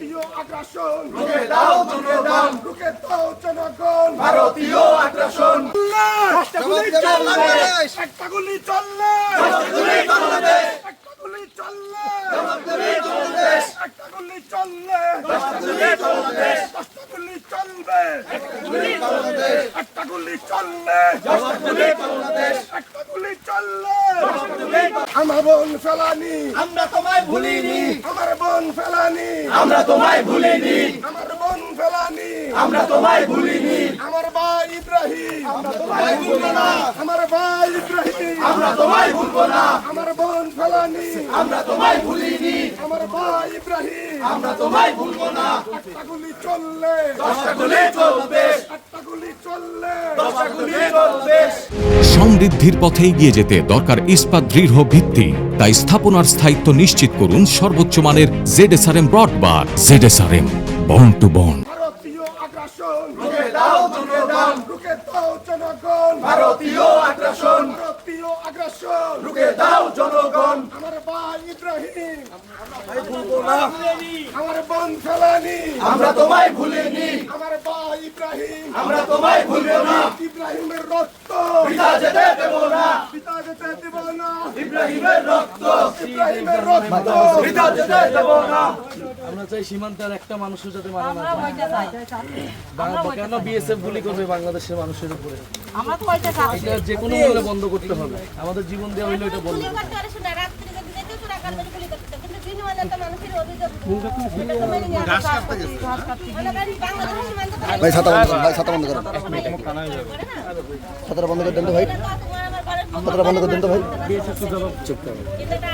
ভারতীয় আগ্রাসন রুখে দাও জনগণ, রুখে দাও জনগণ। ভারতীয় আগ্রাসন। একটা গুলি চললে, একটা গুলি চললে, গুলি বাংলাদেশ, একটা গুলি চললে, গুলি বাংলাদেশ, একটা গুলি চললে, গুলি বাংলাদেশ, দশটা গুলি চলবে, গুলি বাংলাদেশ, একটা গুলি চললে, গুলি বাংলাদেশ, একটা গুলি চললে। গুলি আমার বোন ফেলানি, আমরা তোমায় ভুলিনি, আমার বোন ফেলানি, আমরা তোমায় ভুলিনি, আমার বোন ফেলানি, আমরা তোমায় ভুলিনি, আমার ভাই ইব্রাহিম, আমরা তোমায় ভুলবো না, আমার ভাই ইব্রাহিম, আমরা তোমায় ভুলবো না, আমার বোন ফেলানি, আমরা তোমায় ভুলিনি, আমার ভাই ইব্রাহিম। আমরা তোমায় ভুলবো না। একটা গুলি চললে, 10টা গুলি চলবে, একটা গুলি চললে, 10টা গুলি চলবে। সমৃদ্ধির পথে এগিয়ে যেতে দরকার ইস্পাত দৃঢ় ভিত্তি। তাই স্থাপনার স্থায়িত্ব নিশ্চিত করুন সর্বোচ্চ মানের ZSRM ব্রডবার। ZSRM, bond to bond. ভারতীয় আগ্রাসন রুখে দাও জনগণ, রুখে দাও জনগণ। ভারতীয় আগ্রাসন, ভারতীয় আগ্রাসন রুখে দাও জনগণ। আমার ভাই ইব্রাহিম, ভুলবো না, আমার বোন ফেলানি, আমরা তোমায় ভুলিনি, আমার ভাই ইব্রাহিম, আমরা তোমায় ভুলবো না, ইব্রাহিমের রক্ত পিতা যেতে দেব না, পিতা যেতে দেব না, ইব্রাহিমের রক্ত, ইব্রাহিমের রক্ত পিতা যেতে দেব না। আমরা চাই সীমান্তের একটা মানুষের যাতে মারা না যায়। কেন বিএসএফ গুলি করবে বাংলাদেশের মানুষের উপরে? আমরা তো ওইটা চাই। এটা যে কোনো মূল্যে বন্ধ করতে হবে। আমাদের জীবন দেওয়া হইলে এটা বন্ধ গুলি করতে পারে শুনে রাত্রি যদি যেতে তো রাখার মধ্যে গুলি করতে কিন্তু দিনবেলা তো মানুষের অভিযোগ এটা তো মেনে নিয়ে ঘাস কাটতে গেছে বাংলাদেশের সীমান্ত ভাই ছাতা বন্ধ করুন, ভাই ছাতা বন্ধ করুন, ছাতাটা বন্ধ করে দেন তো ভাই, তোমার আমার ঘরের ছাতাটা বন্ধ করে দেন তো ভাই। বিএসএফ তো জবাব চুপ করো। কিন্তু এটা